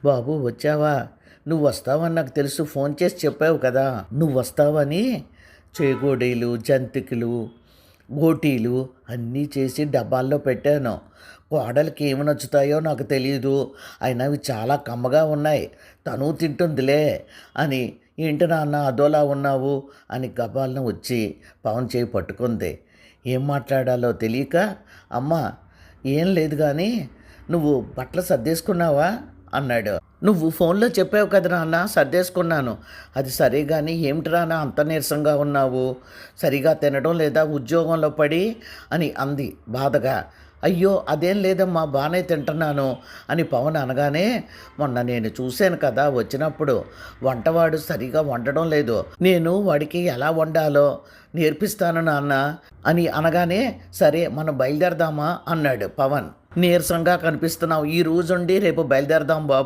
బాబు వచ్చావా? నువ్వు వస్తావని నాకు తెలుసు, ఫోన్ చేసి చెప్పావు కదా నువ్వు వస్తావని. చేగోడీలు, జంతికలు, గోటీలు అన్నీ చేసి డబ్బాల్లో పెట్టాను. కోడలికి ఏమి నచ్చుతాయో నాకు తెలియదు, అయినా అవి చాలా కమ్మగా ఉన్నాయి, తను తింటుందిలే అని. ఏంటి నాన్న అదోలా ఉన్నావు అని గబాలను వచ్చి పవన్ చేయి పట్టుకుంది. ఏం మాట్లాడాలో తెలియక, అమ్మ ఏం లేదు కానీ నువ్వు బట్టలు సర్దేసుకున్నావా అన్నాడు. నువ్వు ఫోన్లో చెప్పావు కదా నాన్న, సర్దేసుకున్నాను. అది సరే కానీ ఏమిటి నాన్న అంత నీరసంగా ఉన్నావు, సరిగా తినడం లేదా ఉద్యోగంలో పడి అని అంది బాధగా. అయ్యో అదేం లేదమ్మా, బాగానే తింటున్నాను అని పవన్ అనగానే, మొన్న నేను చూశాను కదా వచ్చినప్పుడు, వంటవాడు సరిగా వండడం లేదు, నేను వాడికి ఎలా వండాలో నేర్పిస్తాను నాన్న అని అనగానే, సరే మనం బయలుదేరదామా అన్నాడు పవన్. నీరసంగా కనిపిస్తున్నావు, ఈ రోజుండి రేపు బయలుదేరదాం బాబు